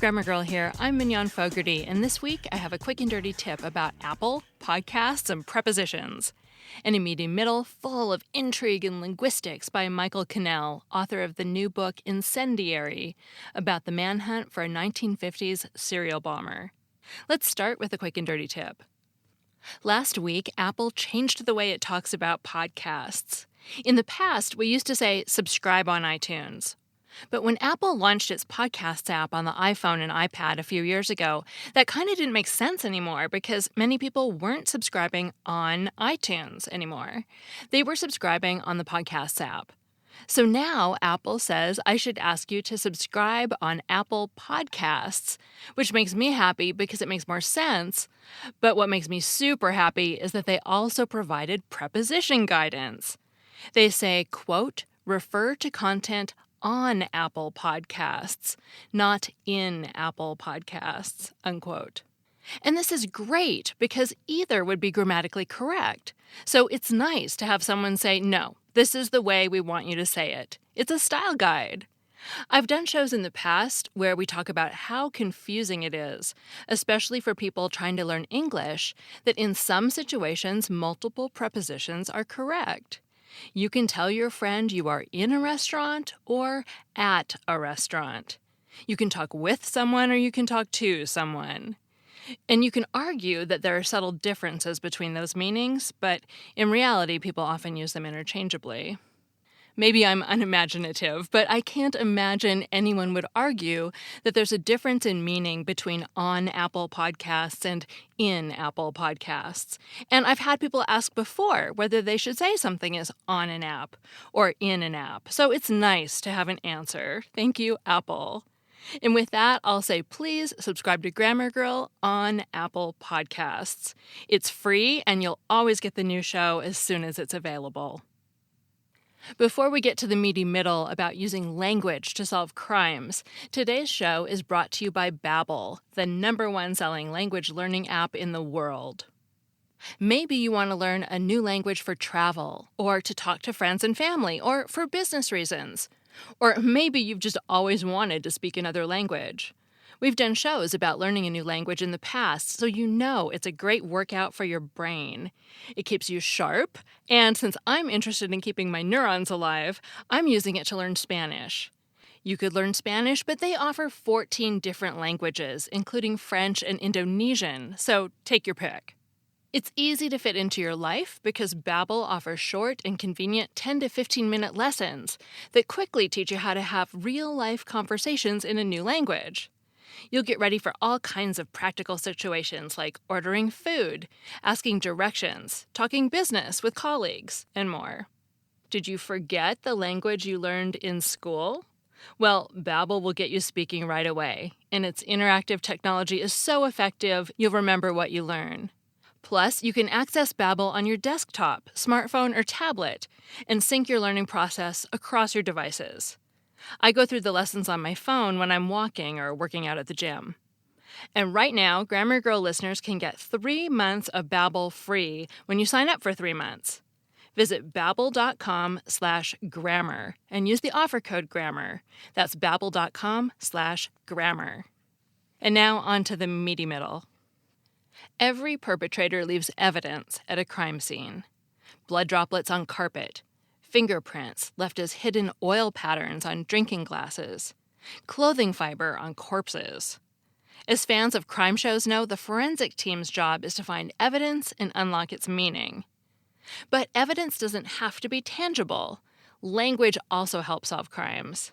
Grammar Girl here. I'm Mignon Fogarty, and this week I have a quick and dirty tip about Apple, podcasts, and prepositions. And a meaty middle full of intrigue and linguistics by Michael Cannell, author of the new book Incendiary, about the manhunt for a 1950s serial bomber. Let's start with a quick and dirty tip. Last week, Apple changed the way it talks about podcasts. In the past, we used to say subscribe on iTunes. But when Apple launched its Podcasts app on the iPhone and iPad a few years ago, that kind of didn't make sense anymore because many people weren't subscribing on iTunes anymore. They were subscribing on the Podcasts app. So now Apple says I should ask you to subscribe on Apple Podcasts, which makes me happy because it makes more sense. But what makes me super happy is that they also provided preposition guidance. They say, quote, refer to content on Apple Podcasts, not in Apple Podcasts, unquote. And this is great because either would be grammatically correct. So it's nice to have someone say, no, this is the way we want you to say it. It's a style guide. I've done shows in the past where we talk about how confusing it is, especially for people trying to learn English, that in some situations multiple prepositions are correct. You can tell your friend you are in a restaurant or at a restaurant. You can talk with someone or you can talk to someone. And you can argue that there are subtle differences between those meanings, but in reality, people often use them interchangeably. Maybe I'm unimaginative, but I can't imagine anyone would argue that there's a difference in meaning between on Apple Podcasts and in Apple Podcasts. And I've had people ask before whether they should say something is on an app or in an app. So it's nice to have an answer. Thank you, Apple. And with that, I'll say please subscribe to Grammar Girl on Apple Podcasts. It's free and you'll always get the new show as soon as it's available. Before we get to the meaty middle about using language to solve crimes, today's show is brought to you by Babbel, the #1 selling language learning app in the world. Maybe you want to learn a new language for travel, or to talk to friends and family, or for business reasons. Or maybe you've just always wanted to speak another language. We've done shows about learning a new language in the past, so you know it's a great workout for your brain. It keeps you sharp, and since I'm interested in keeping my neurons alive, I'm using it to learn Spanish. You could learn Spanish, but they offer 14 different languages, including French and Indonesian, so take your pick. It's easy to fit into your life because Babbel offers short and convenient 10 to 15-minute lessons that quickly teach you how to have real-life conversations in a new language. You'll get ready for all kinds of practical situations like ordering food, asking directions, talking business with colleagues, and more. Did you forget the language you learned in school? Well, Babbel will get you speaking right away, and its interactive technology is so effective you'll remember what you learn. Plus, you can access Babbel on your desktop, smartphone, or tablet, and sync your learning process across your devices. I go through the lessons on my phone when I'm walking or working out at the gym. And right now, Grammar Girl listeners can get 3 months of Babbel free when you sign up for 3 months. Visit babbel.com/grammar and use the offer code GRAMMAR. That's babbel.com/grammar. And now on to the meaty middle. Every perpetrator leaves evidence at a crime scene. Blood droplets on carpet, fingerprints left as hidden oil patterns on drinking glasses, clothing fiber on corpses. As fans of crime shows know, the forensic team's job is to find evidence and unlock its meaning. But evidence doesn't have to be tangible. Language also helps solve crimes.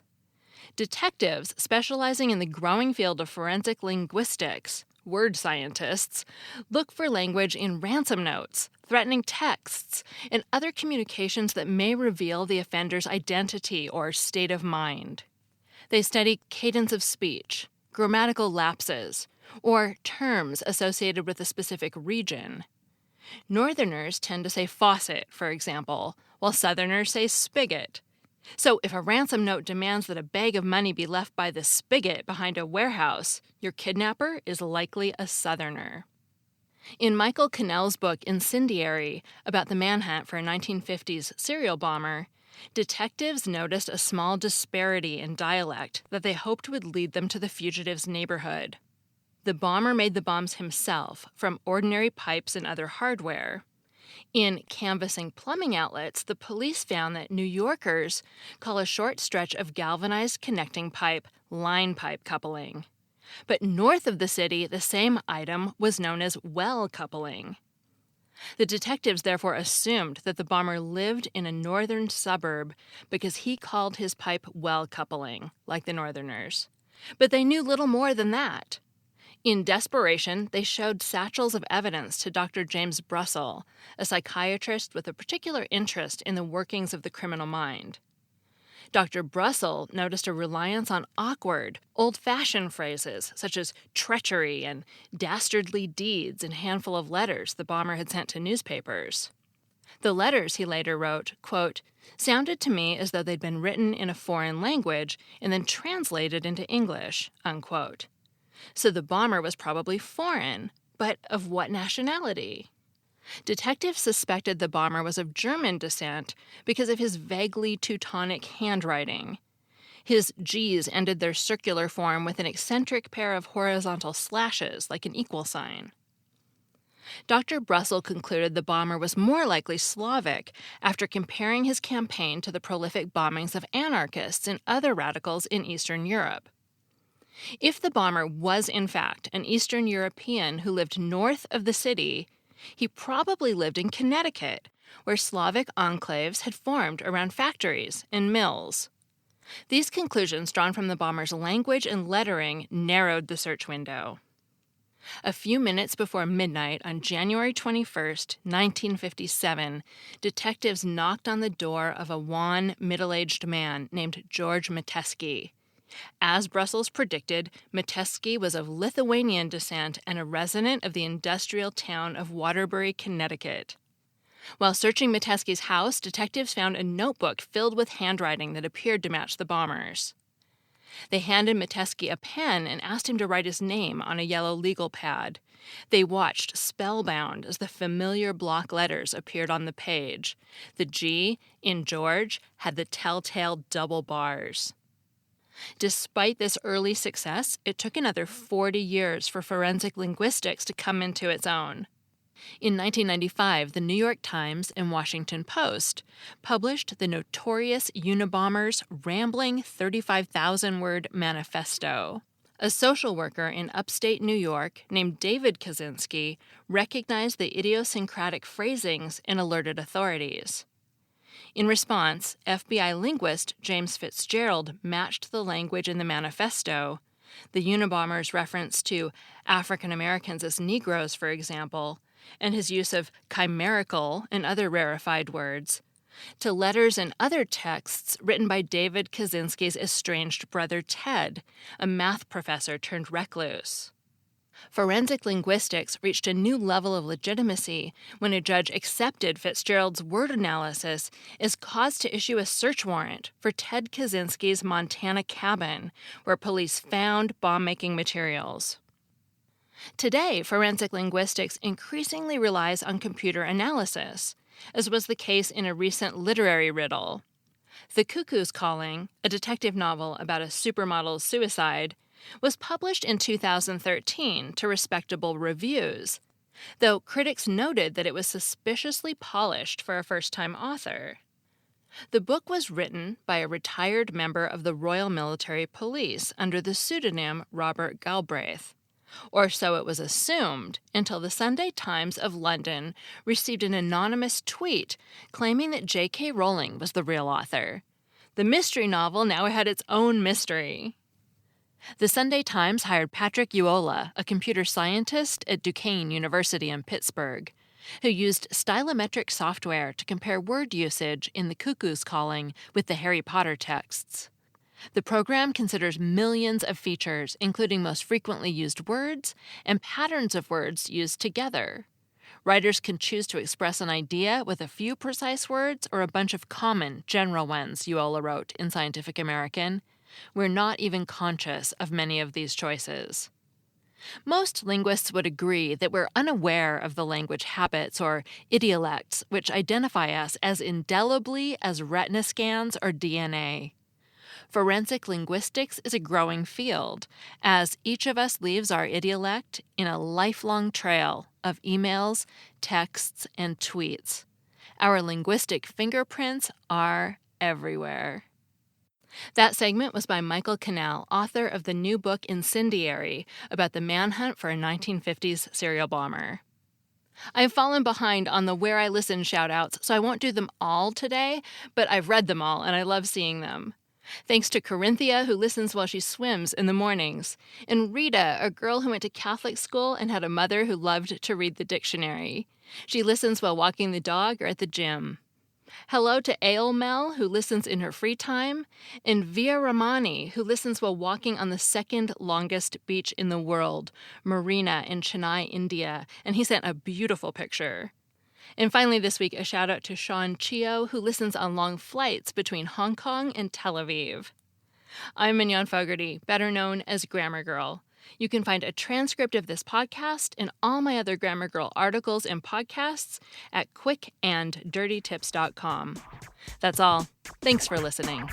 Detectives specializing in the growing field of forensic linguistics, word scientists, look for language in ransom notes, threatening texts, and other communications that may reveal the offender's identity or state of mind. They study cadence of speech, grammatical lapses, or terms associated with a specific region. Northerners tend to say faucet, for example, while Southerners say spigot. So if a ransom note demands that a bag of money be left by the spigot behind a warehouse, your kidnapper is likely a Southerner. In Michael Cannell's book Incendiary, about the manhunt for a 1950s serial bomber, Detectives noticed a small disparity in dialect that they hoped would lead them to the fugitive's neighborhood. The bomber made the bombs himself from ordinary pipes and other hardware. In canvassing plumbing outlets, the police found that New Yorkers call a short stretch of galvanized connecting pipe line pipe coupling. But north of the city, the same item was known as well coupling. The detectives therefore assumed that the bomber lived in a northern suburb because he called his pipe well coupling, like the Northerners. But they knew little more than that. In desperation, they showed satchels of evidence to Dr. James Brussel, a psychiatrist with a particular interest in the workings of the criminal mind. Dr. Brussel noticed a reliance on awkward, old-fashioned phrases such as treachery and dastardly deeds in a handful of letters the bomber had sent to newspapers. The letters, he later wrote, quote, sounded to me as though they'd been written in a foreign language and then translated into English, unquote. So the bomber was probably foreign, but of what nationality? Detectives suspected the bomber was of German descent because of his vaguely Teutonic handwriting. His G's ended their circular form with an eccentric pair of horizontal slashes, like an equal sign. Dr. Brussel concluded the bomber was more likely Slavic after comparing his campaign to the prolific bombings of anarchists and other radicals in Eastern Europe. If the bomber was, in fact, an Eastern European who lived north of the city, he probably lived in Connecticut, where Slavic enclaves had formed around factories and mills. These conclusions drawn from the bomber's language and lettering narrowed the search window. A few minutes before midnight on January 21, 1957, detectives knocked on the door of a wan, middle-aged man named George Metesky. As Brussels predicted, Metesky was of Lithuanian descent and a resident of the industrial town of Waterbury, Connecticut. While searching Metesky's house, detectives found a notebook filled with handwriting that appeared to match the bomber's. They handed Metesky a pen and asked him to write his name on a yellow legal pad. They watched spellbound as the familiar block letters appeared on the page. The G, in George, had the telltale double bars. Despite this early success, it took another 40 years for forensic linguistics to come into its own. In 1995, the New York Times and Washington Post published the notorious Unabomber's rambling 35,000-word manifesto. A social worker in upstate New York named David Kaczynski recognized the idiosyncratic phrasings and alerted authorities. In response, FBI linguist James Fitzgerald matched the language in the manifesto. The Unabomber's reference to African Americans as Negroes, for example, and his use of chimerical and other rarefied words, to letters and other texts written by David Kaczynski's estranged brother Ted, a math professor turned recluse. Forensic linguistics reached a new level of legitimacy when a judge accepted Fitzgerald's word analysis as cause to issue a search warrant for Ted Kaczynski's Montana cabin, where police found bomb-making materials. Today, forensic linguistics increasingly relies on computer analysis, as was the case in a recent literary riddle. The Cuckoo's Calling, a detective novel about a supermodel's suicide, was published in 2013 to respectable reviews, though critics noted that it was suspiciously polished for a first-time author. The book was written by a retired member of the Royal Military Police under the pseudonym Robert Galbraith, or so it was assumed until the Sunday Times of London received an anonymous tweet claiming that J.K. Rowling was the real author. The mystery novel now had its own mystery. The Sunday Times hired Patrick Uola, a computer scientist at Duquesne University in Pittsburgh, who used stylometric software to compare word usage in The Cuckoo's Calling with the Harry Potter texts. The program considers millions of features, including most frequently used words and patterns of words used together. Writers can choose to express an idea with a few precise words or a bunch of common, general ones, Uola wrote in Scientific American. We're not even conscious of many of these choices. Most linguists would agree that we're unaware of the language habits or idiolects which identify us as indelibly as retina scans or DNA. Forensic linguistics is a growing field, as each of us leaves our idiolect in a lifelong trail of emails, texts, and tweets. Our linguistic fingerprints are everywhere. That segment was by Michael Cannell, author of the new book Incendiary, about the manhunt for a 1950s serial bomber. I've fallen behind on the Where I Listen shoutouts, so I won't do them all today, but I've read them all and I love seeing them. Thanks to Corinthia, who listens while she swims in the mornings, and Rita, a girl who went to Catholic school and had a mother who loved to read the dictionary. She listens while walking the dog or at the gym. Hello to Ailmel, who listens in her free time, and Via Ramani, who listens while walking on the second longest beach in the world, Marina in Chennai, India, and he sent a beautiful picture. And finally this week, a shout out to Sean Chio, who listens on long flights between Hong Kong and Tel Aviv. I'm Mignon Fogarty, better known as Grammar Girl. You can find a transcript of this podcast and all my other Grammar Girl articles and podcasts at quickanddirtytips.com. That's all. Thanks for listening.